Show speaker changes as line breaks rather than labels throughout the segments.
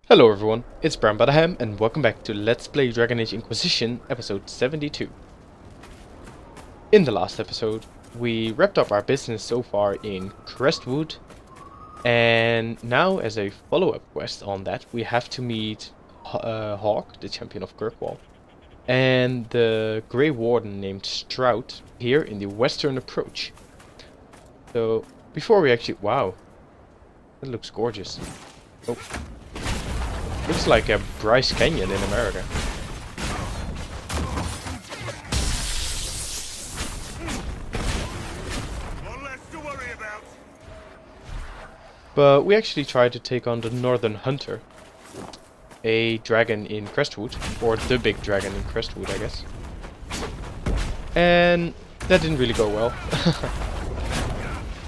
Hello everyone, it's BramButterham and welcome back to Let's Play Dragon Age Inquisition episode 72. In the last episode, we wrapped up our business so far in Crestwood, and now as a follow-up quest on that, we have to meet Hawke, the champion of Kirkwall, and the Grey Warden named Stroud here in the western approach. So, before we actually... Wow, that looks gorgeous. Oh. Looks like a Bryce Canyon in America.
One less to worry about.
But we actually tried to take on the Northern Hunter, a dragon in Crestwood, or the big dragon in Crestwood, I guess. And that didn't really go well.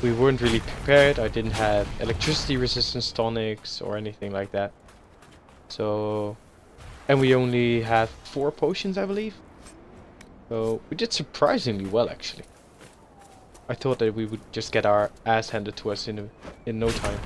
We weren't really prepared. I didn't have electricity resistance tonics or anything like that. So, and we only have 4 potions, I believe. So we did surprisingly well, actually. I thought that we would just get our ass handed to us in no time.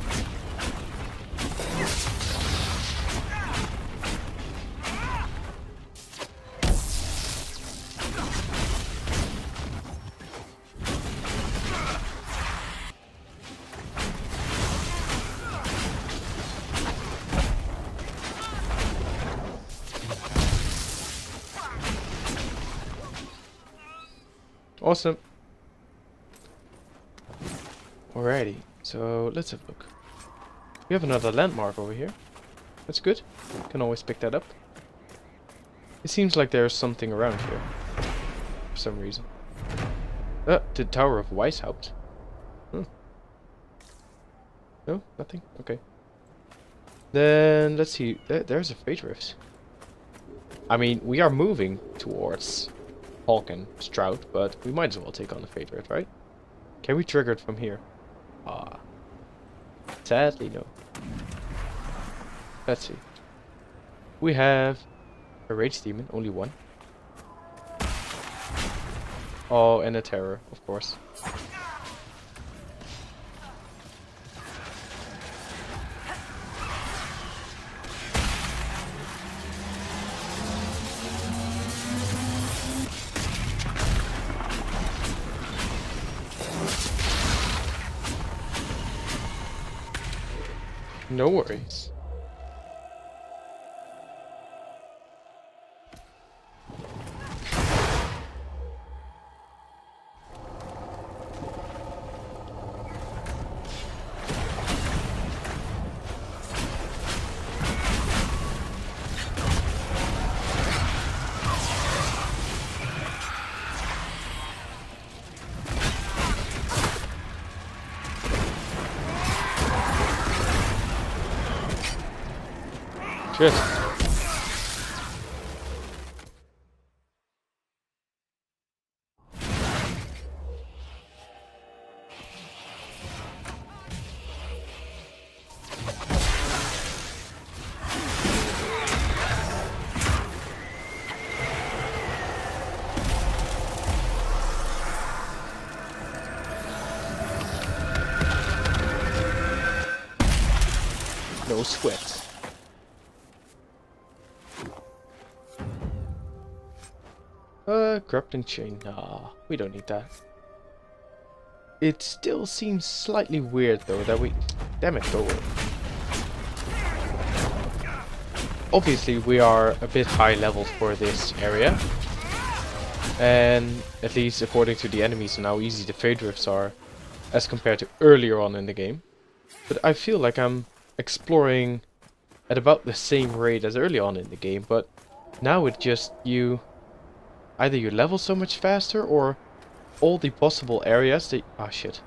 Awesome. Alrighty, so let's have a look. We have another landmark over here. That's good. Can always pick that up. It seems like there's something around here. For some reason. The Tower of Weishaupt. No, nothing? Okay. Then, let's see. There's a Fate Rift. I mean, we are moving towards Hawke and Stroud, but we might as well take on the Fate Rift, right? Can we trigger it from here? Ah. Sadly, no. Let's see. We have a Rage Demon, only one. Oh, and a Terror, of course. No worries. Shit. No sweat. Grappling chain. Nah, we don't need that. It still seems slightly weird though that we... Damn it, go away. Obviously we are a bit high level for this area. And at least according to the enemies and how easy the Fate Rifts are as compared to earlier on in the game. But I feel like I'm exploring at about the same rate as early on in the game, but now it just either you level so much faster, or all the possible areas that... Ah, shit.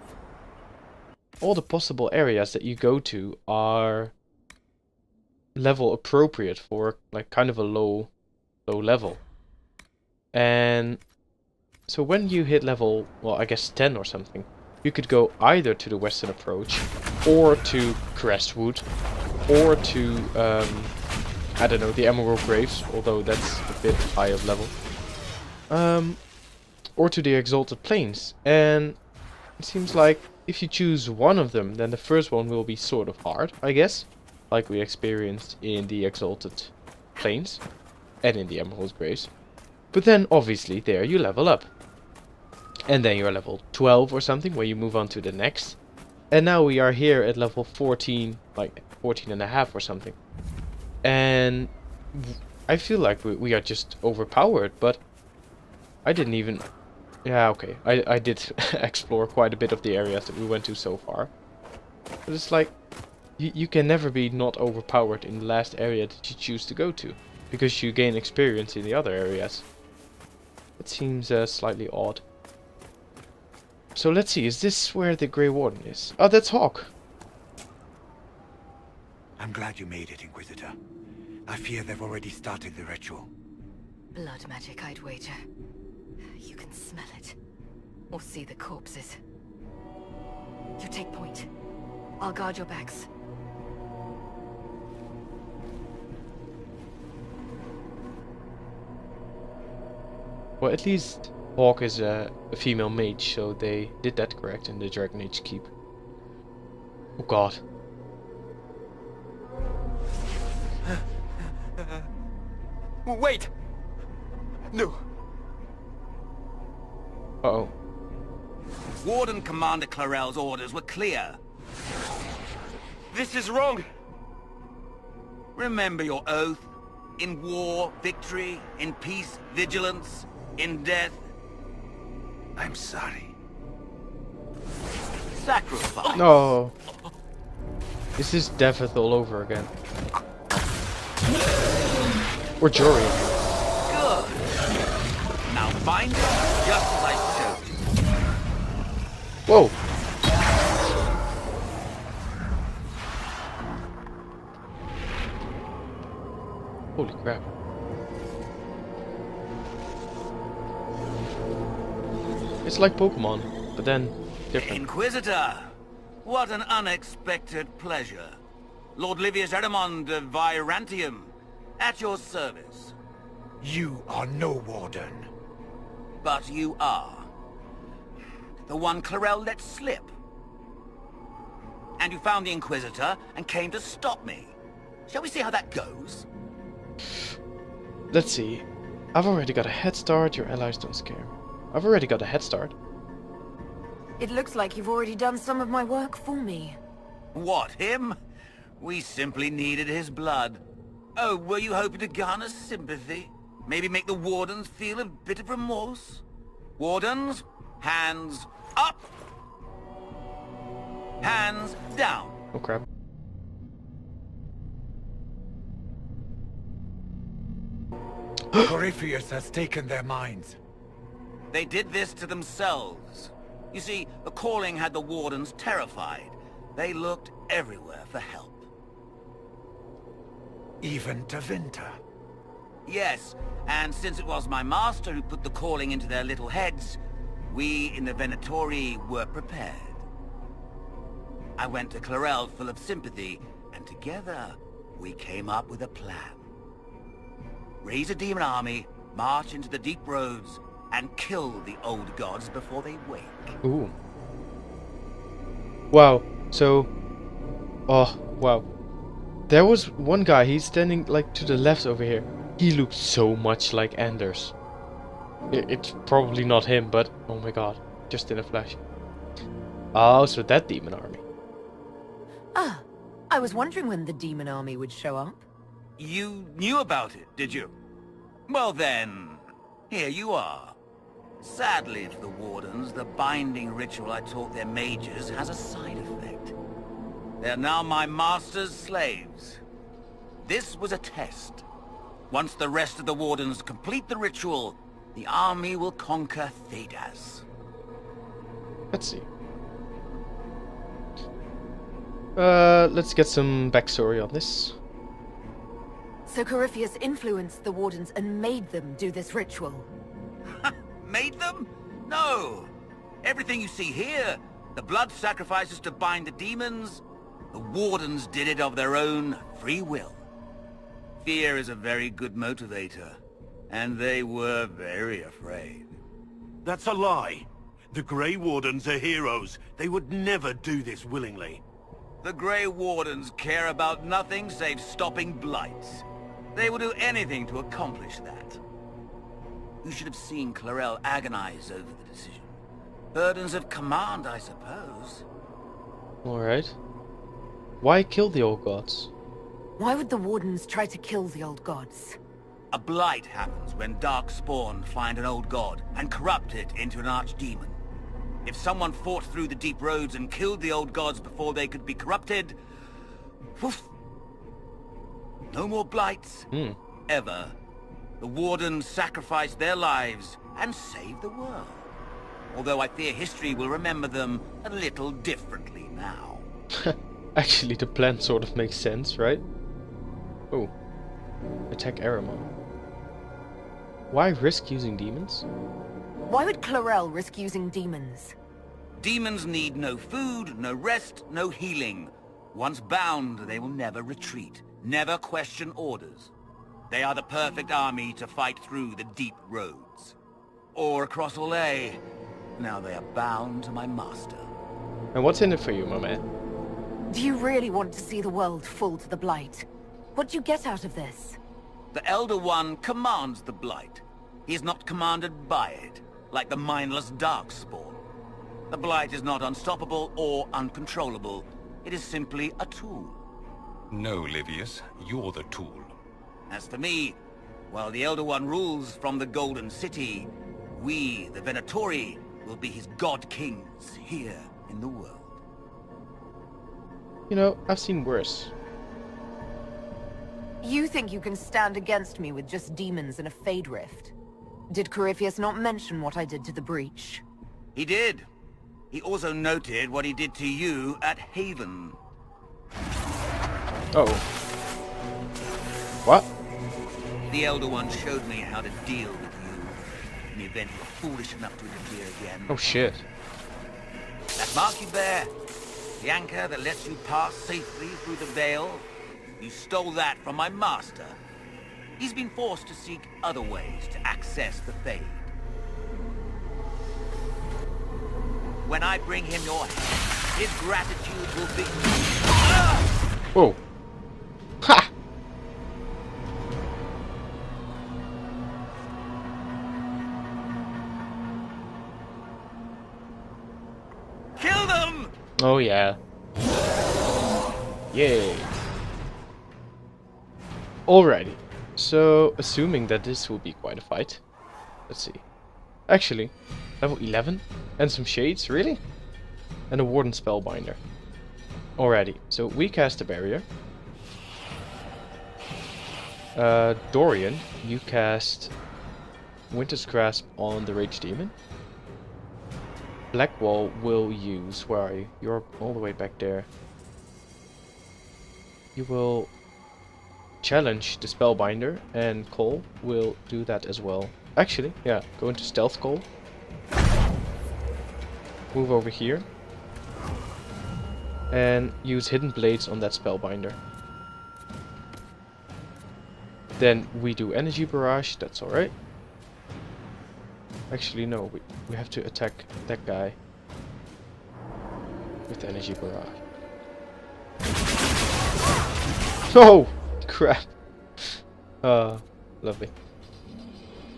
All the possible areas that you go to are level appropriate for, like, kind of a low level. And so when you hit level, well, I guess 10 or something, you could go either to the western approach, or to Crestwood, or to, I don't know, the Emerald Graves, although that's a bit high of level. Or to the Exalted Plains, and it seems like if you choose one of them, then the first one will be sort of hard, I guess. like we experienced in the Exalted Plains and in the Emerald Graves. But then obviously there you level up. And then you're level 12 or something where you move on to the next. And now we are here at level 14, like 14 and a half or something. And I feel like we are just overpowered, but I didn't even... Yeah, okay. I did explore quite a bit of the areas that we went to so far. But it's like, you can never be not overpowered in the last area that you choose to go to. Because you gain experience in the other areas. It seems slightly odd. So let's see, is this where the Grey Warden is? Oh, that's Hawke.
I'm glad you made it, Inquisitor. I fear they've already started the ritual.
Blood magic, I'd wager. You can smell it. Or see the corpses. You take point. I'll guard your backs.
Well, at least Hawke is a female mage, so they did that correct in the Dragon Age Keep. Oh god.
Wait! No!
Uh-oh.
Warden Commander Clarel's orders were clear.
This is wrong!
Remember your oath. In war, victory. In peace, vigilance. In death,
I'm sorry.
sacrifice.
No. This is Devith all over again. Or Jory.
Good. Now bind it just as I showed you.
Whoa. Holy crap. It's like Pokemon, but then different.
Inquisitor, what an unexpected pleasure. Lord Livius Erimond of Virantium, at your service.
You are no warden.
But you are. The one Clarel let slip. And you found the Inquisitor and came to stop me. Shall we see how that goes?
Let's see. I've already got a head start, your allies don't scare me. I've already got a head start.
It looks like you've already done some of my work for me.
What, him? We simply needed his blood. Oh, were you hoping to garner sympathy? Maybe make the Wardens feel a bit of remorse? Wardens, hands up! Hands down!
Oh crap.
Corypheus has taken their minds.
They did this to themselves. You see, the calling had the Wardens terrified. They looked everywhere for help.
Even to Vinter.
Yes, and since it was my master who put the calling into their little heads, we in the Venatori were prepared. I went to Clarel full of sympathy, and together we came up with a plan. Raise a demon army, march into the deep roads, and kill the old gods before they wake.
Ooh. Wow. So... Oh, wow. There was one guy, he's standing like to the left over here. He looked so much like Anders. It's probably not him, but oh my god. Just in a flash. Oh, so that demon army.
Ah, I was wondering when the demon army would show up.
You knew about it, did you? Well then, here you are. Sadly for the Wardens, the binding ritual I taught their mages has a side effect. They're now my master's slaves. This was a test. Once the rest of the Wardens complete the ritual, the army will conquer Thedas.
Let's see. Let's get some backstory on this.
So Corypheus influenced the Wardens and made them do this ritual.
Made them? No. Everything you see here, the blood sacrifices to bind the demons, the Wardens did it of their own free will. Fear is a very good motivator, and they were very afraid.
That's a lie. The Grey Wardens are heroes. They would never do this willingly.
The Grey Wardens care about nothing save stopping blights. They will do anything to accomplish that. You should have seen Clarel agonize over the decision. Burdens of command, I suppose.
Alright. Why kill the old gods?
Why would the Wardens try to kill the old gods?
A blight happens when Darkspawn find an old god and corrupt it into an archdemon. If someone fought through the deep roads and killed the old gods before they could be corrupted... Woof. No more blights. Ever. The Wardens sacrificed their lives and saved the world. Although I fear history will remember them a little differently now.
Actually, the plan sort of makes sense, right? Oh. Attack Erimond. Why risk using demons?
Why would Clarel risk using demons?
Demons need no food, no rest, no healing. Once bound, they will never retreat, never question orders. They are the perfect army to fight through the deep roads. Or across Olay. Now they are bound to my master.
And what's in it for you, my man?
Do you really want to see the world fall to the Blight? What do you get out of this?
The Elder One commands the Blight. He is not commanded by it, like the mindless Darkspawn. The Blight is not unstoppable or uncontrollable. It is simply a tool.
No, Livius, you're the tool.
As for me, while the Elder One rules from the Golden City, we, the Venatori, will be his God Kings here in the world.
You know, I've seen worse.
You think you can stand against me with just demons and a Fade Rift? Did Corypheus not mention what I did to the Breach?
He did. He also noted what he did to you at Haven.
Oh. What?
The Elder One showed me how to deal with you in the event you were foolish enough to interfere again.
Oh shit.
That mark you bear, the anchor that lets you pass safely through the veil, you stole that from my master. He's been forced to seek other ways to access the Fade. When I bring him your head, his gratitude will be...
Whoa. Ha!
Kill them!
Oh yeah. Yay. Alrighty. So, assuming that this will be quite a fight. Let's see. Actually, level 11? And some shades? Really? And a Warden Spellbinder. Alrighty. So, we cast a barrier. Dorian, you cast Winter's Grasp on the Rage Demon. Blackwall will use... Where are you? You're all the way back there. You will challenge the Spellbinder, and Cole will do that as well. Actually, yeah, go into Stealth Cole. Move over here. And use Hidden Blades on that Spellbinder. Then we do Energy Barrage, that's alright. Actually no, we have to attack that guy with Energy Barrage. Oh! Crap! Lovely.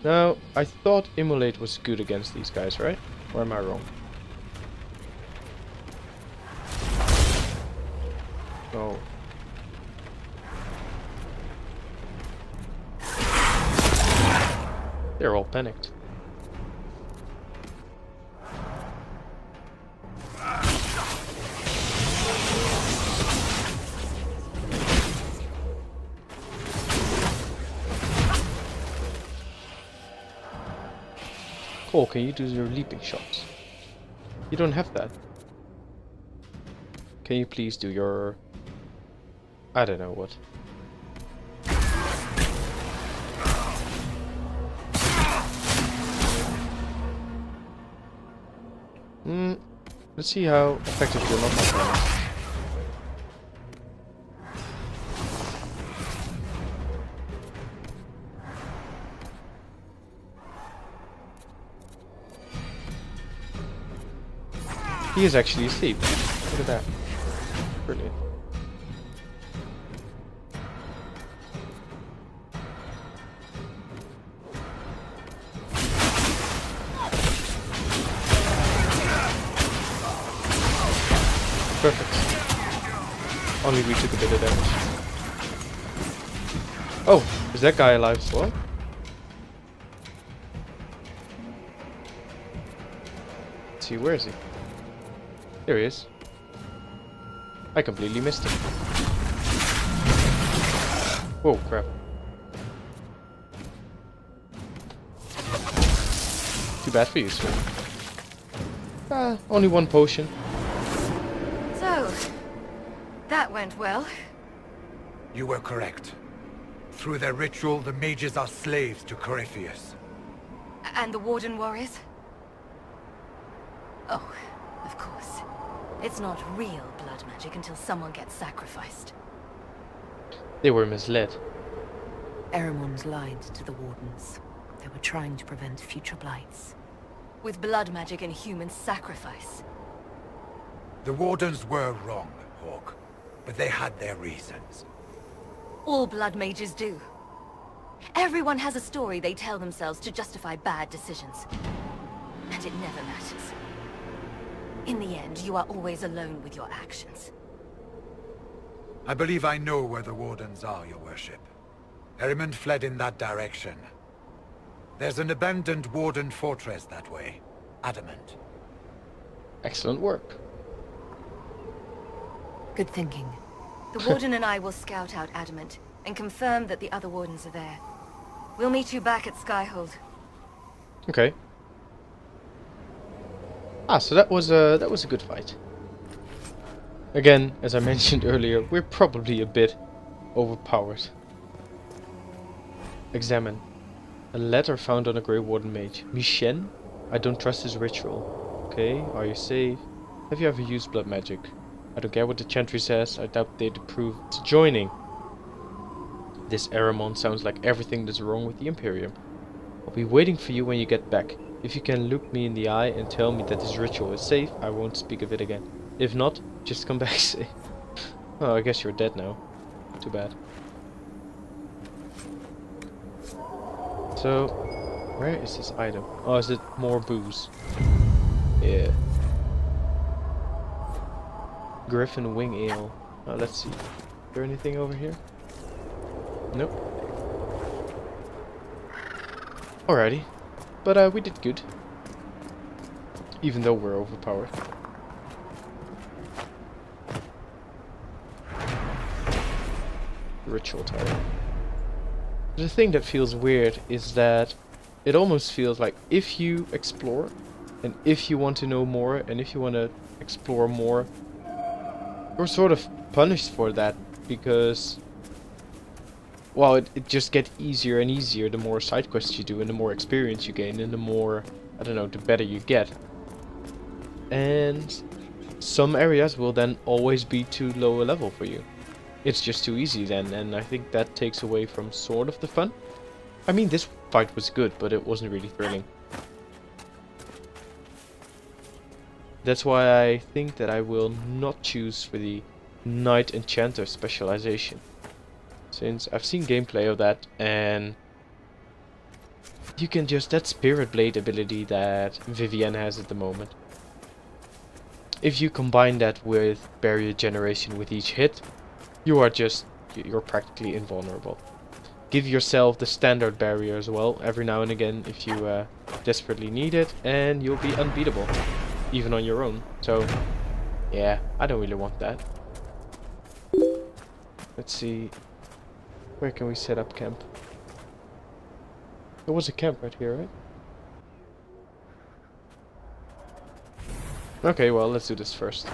Now, I thought Immolate was good against these guys, right? Or am I wrong? Oh. They're all panicked. Cole, can you do your leaping shots? You don't have that. Can you please do your... I don't know what. Let's see how effective your knockback is. He is actually asleep. Look at that. Brilliant. Perfect. Only we took a bit of damage. Oh, is that guy alive as well? Let's see, where is he? There he is. I completely missed him. Whoa, crap. Too bad for you, sir. Only one potion.
So, that went well.
You were correct. Through their ritual, the mages are slaves to Corypheus.
And the Warden warriors? Oh, of course. It's not real blood magic until someone gets sacrificed.
They were misled.
Erimond lied to the Wardens. They were trying to prevent future blights.
With blood magic and human sacrifice.
The Wardens were wrong, Hawke, but they had their reasons.
All blood mages do. Everyone has a story they tell themselves to justify bad decisions. And it never matters. In the end, you are always alone with your actions.
I believe I know where the Wardens are, Your Worship. Erimond fled in that direction. There's an abandoned Warden fortress that way. Adamant.
Excellent work.
Good thinking.
The Warden and I will scout out Adamant and confirm that the other Wardens are there. We'll meet you back at Skyhold.
Okay. So that was a good fight. Again, as I mentioned earlier, we're probably a bit overpowered. Examine. A letter found on a Grey Warden mage. Michen? I don't trust his ritual. Okay, are you safe? Have you ever used blood magic? I don't care what the chantry says, I doubt they'd approve to joining. This Erimond sounds like everything that's wrong with the Imperium. I'll be waiting for you when you get back. If you can look me in the eye and tell me that this ritual is safe, I won't speak of it again. If not, just come back safe. Oh, I guess you're dead now. Too bad. So, where is this item? Oh, is it more booze? Yeah. Griffin Wing Ale. Let's see. Is there anything over here? Nope. Alrighty. But we did good. Even though we're overpowered. Ritual tile. The thing that feels weird is that it almost feels like if you explore, and if you want to know more, and if you want to explore more, you're sort of punished for that, because, well, it just gets easier and easier the more side quests you do, and the more experience you gain, and the more, I don't know, the better you get. And some areas will then always be too low a level for you. It's just too easy then, and I think that takes away from sort of the fun. I mean, this fight was good, but it wasn't really thrilling. That's why I think that I will not choose for the Knight Enchanter specialization. Since I've seen gameplay of that, and you can just, that Spirit Blade ability that Vivienne has at the moment. If you combine that with Barrier Generation with each hit, you're practically invulnerable. Give yourself the standard barrier as well, every now and again if you desperately need it, and you'll be unbeatable, even on your own. So, yeah, I don't really want that. Let's see, where can we set up camp? There was a camp right here, right? Okay, well, let's do this first.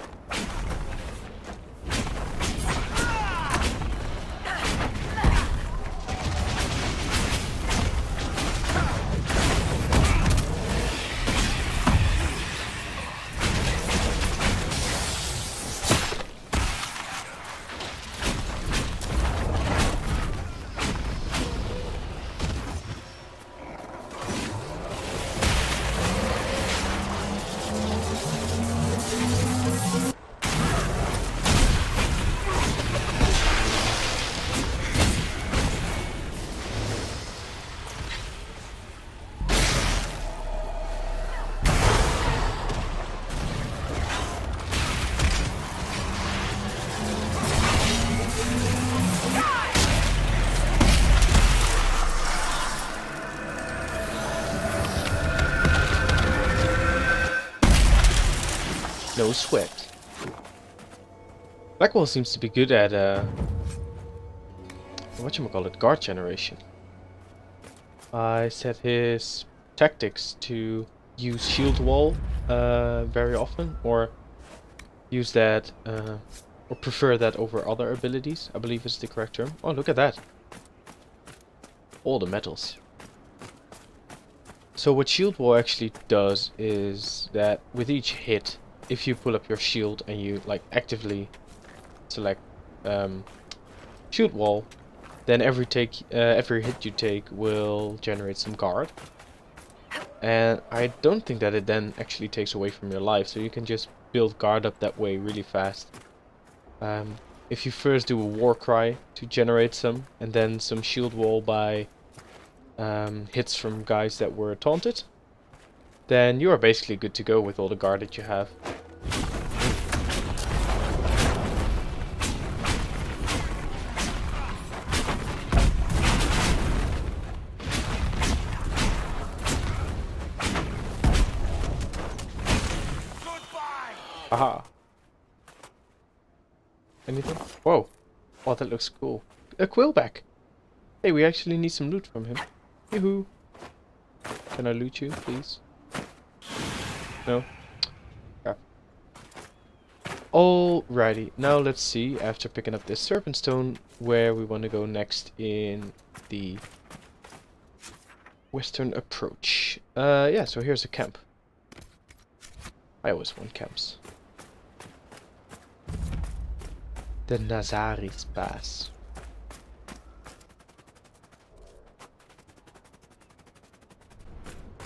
no sweat. Blackwall seems to be good at whatchamacallit, guard generation. I set his tactics to use shield wall very often, or use that or prefer that over other abilities, I believe is the correct term. Oh, look at that. All the metals. So what shield wall actually does is that with each hit, if you pull up your shield and you like actively select shield wall, then every hit you take will generate some guard. And I don't think that it then actually takes away from your life, so you can just build guard up that way really fast. If you first do a war cry to generate some, and then some shield wall by hits from guys that were taunted, then you are basically good to go with all the guard that you have. Aha. Anything? Whoa. Oh, that looks cool. A quillback. Hey, we actually need some loot from him. Yoo-hoo. Can I loot you, please? No? Crap. Alrighty. Now let's see, after picking up this serpent stone, where we want to go next in the western approach. Yeah, so here's a camp. I always want camps. The Nazaris Pass.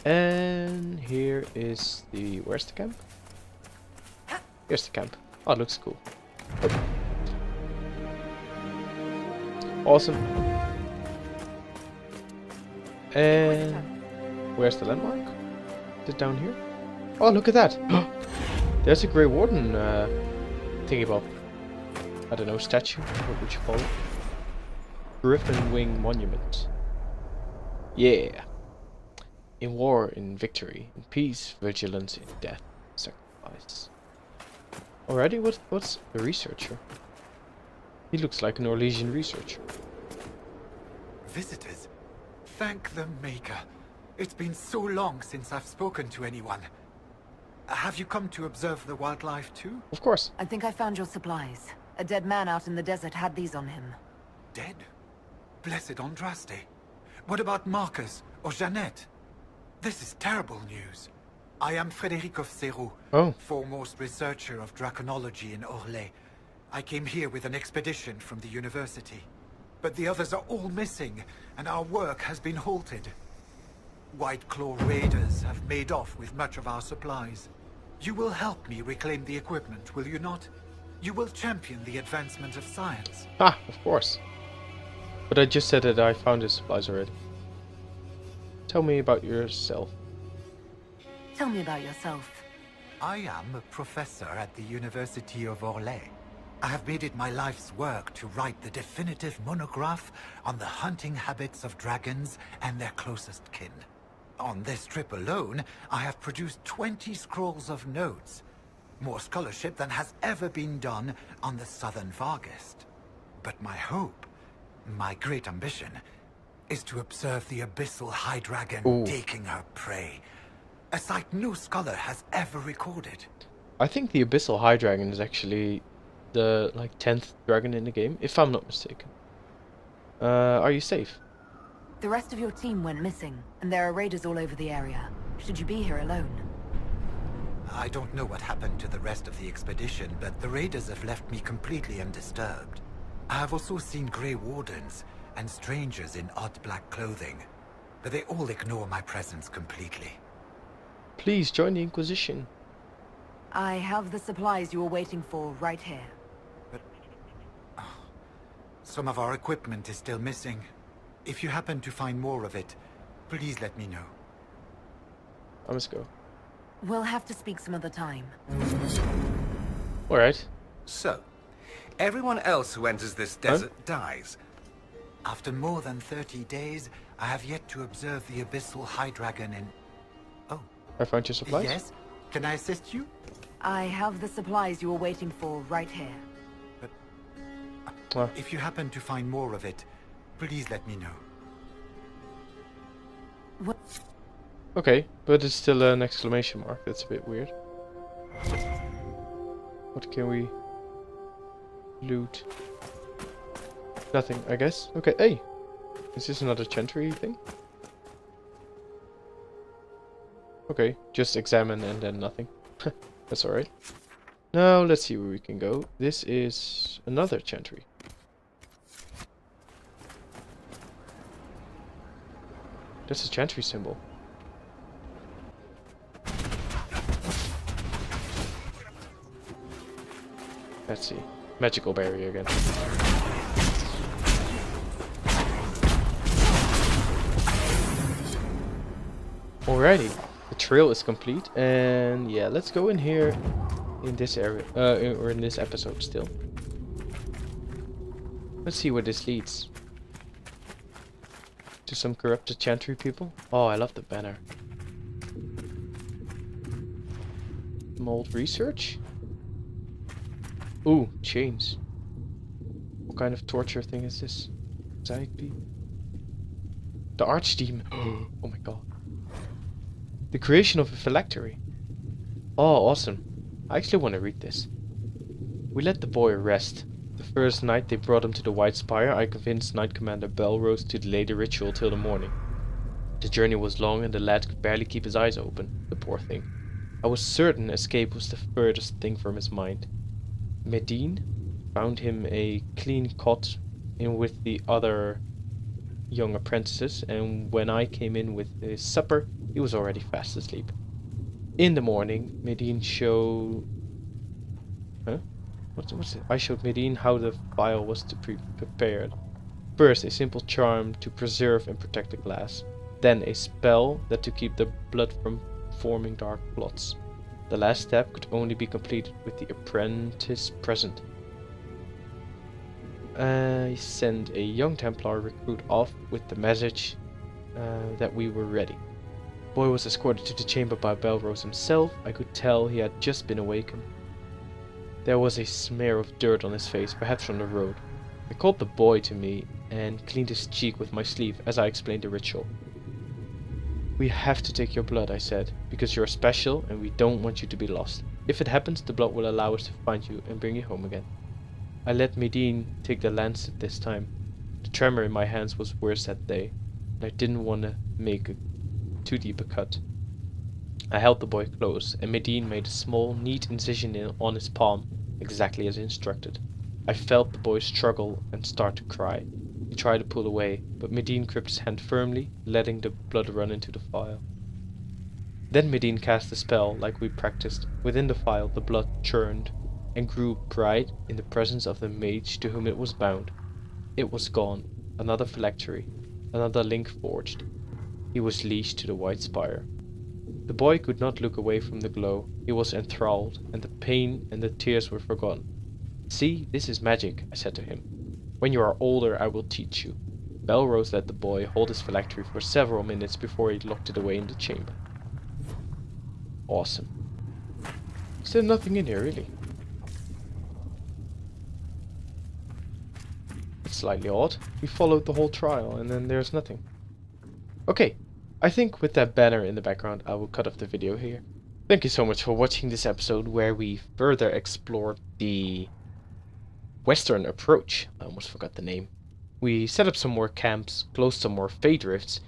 And here is the... where's the camp? Here's the camp. Oh, it looks cool. Oh. Awesome. And where's the landmark? Is it down here? Oh, look at that! There's a Grey Warden thingy bob. I don't know, statue? What would you call it? Griffin Wing Monument. Yeah. In war, in victory. In peace, vigilance, in death, sacrifice. Alrighty, what's a researcher? He looks like an Orlesian researcher.
Visitors? Thank the Maker. It's been so long since I've spoken to anyone. Have you come to observe the wildlife too?
Of course.
I think I found your supplies. A dead man out in the desert had these on him.
Dead? Blessed Andraste. What about Marcus or Jeannette? This is terrible news. I am Frédéric of Serrault, foremost researcher of draconology in Orlais. I came here with an expedition from the university. But the others are all missing, and our work has been halted. White Claw raiders have made off with much of our supplies. You will help me reclaim the equipment, will you not? You will champion the advancement of science.
Ah, of course. But I just said that I found his supplies already. Tell me about yourself.
Tell me about yourself.
I am a professor at the University of Orlais. I have made it my life's work to write the definitive monograph on the hunting habits of dragons and their closest kin. On this trip alone, I have produced 20 scrolls of notes. More scholarship than has ever been done on the Southern Vargest. But my hope, my great ambition, is to observe the abyssal high dragon taking her prey. A sight no scholar has ever recorded.
I think the abyssal high dragon is actually the 10th dragon in the game, if I'm not mistaken. Are you safe?
The rest of your team went missing, and there are raiders all over the area. Should you be here alone?
I don't know what happened to the rest of the expedition, but the raiders have left me completely undisturbed. I have also seen Grey Wardens and strangers in odd black clothing, but they all ignore my presence completely.
Please join the Inquisition.
I have the supplies you were waiting for right here.
But some of our equipment is still missing. If you happen to find more of it, please let me know.
I must go.
We'll have to speak some other time.
Alright.
So, everyone else who enters this desert dies.
After more than 30 days, I have yet to observe the abyssal high dragon in... Oh.
I found your supplies?
Yes? Can I assist you?
I have the supplies you were waiting for right here.
If you happen to find more of it, please let me know.
What?
Okay, but it's still an exclamation mark. That's a bit weird. What can we loot? Nothing, I guess. Okay, hey! Is this another chantry thing? Okay, just examine and then nothing. That's alright. Now, let's see where we can go. This is another chantry. That's a chantry symbol. Let's see. Magical barrier again. Alrighty. The trail is complete. And yeah, let's go in here in this area. Or in this episode still. Let's see where this leads. To some corrupted chantry people. Oh, I love the banner. Mold research? Ooh, chains. What kind of torture thing is this? Anxiety? The Archdemon. Oh my god. The creation of a phylactery. Oh, awesome. I actually want to read this. We let the boy rest. The first night they brought him to the White Spire, I convinced Knight Commander Belrose to delay the ritual till the morning. The journey was long and the lad could barely keep his eyes open, the poor thing. I was certain escape was the furthest thing from his mind. Medine found him a clean cot in with the other young apprentices, and when I came in with his supper, he was already fast asleep. In the morning, Medine showed... Huh? What's it? I showed Medine how the vial was to be prepared. First, a simple charm to preserve and protect the glass. Then a spell that to keep the blood from forming dark blots. The last step could only be completed with the apprentice present. I sent a young Templar recruit off with the message that we were ready. The boy was escorted to the chamber by Belrose himself. I could tell he had just been awakened. There was a smear of dirt on his face, perhaps from the road. I called the boy to me and cleaned his cheek with my sleeve as I explained the ritual. We have to take your blood, I said, because you're special and we don't want you to be lost. If it happens, the blood will allow us to find you and bring you home again. I let Medine take the lancet this time. The tremor in my hands was worse that day, and I didn't want to make too deep a cut. I held the boy close, and Medine made a small, neat incision on his palm, exactly as instructed. I felt the boy struggle and start to cry. He tried to pull away, but Medine gripped his hand firmly, letting the blood run into the vial. Then Medine cast a spell like we practiced. Within the vial the blood churned and grew bright in the presence of the mage to whom it was bound. It was gone. Another phylactery. Another link forged. He was leashed to the White Spire. The boy could not look away from the glow. He was enthralled, and the pain and the tears were forgotten. See, this is magic, I said to him. When you are older, I will teach you. Belrose let the boy hold his phylactery for several minutes before he locked it away in the chamber. Awesome. Is there nothing in here, really? It's slightly odd. We followed the whole trial, and then there's nothing. Okay, I think with that banner in the background, I will cut off the video here. Thank you so much for watching this episode where we further explored the Western approach. I almost forgot the name. We set up some more camps, closed some more Fade Rifts,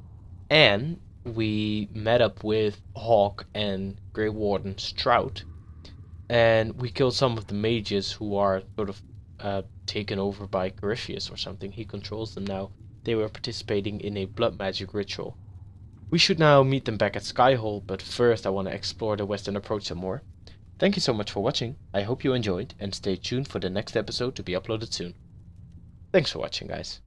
and we met up with Hawke and Grey Warden Stroud. And we killed some of the mages who are sort of taken over by Corypheus or something. He controls them now. They were participating in a blood magic ritual. We should now meet them back at Skyhold, but first I want to explore the Western approach some more. Thank you so much for watching. I hope you enjoyed, and stay tuned for the next episode to be uploaded soon. Thanks for watching, guys.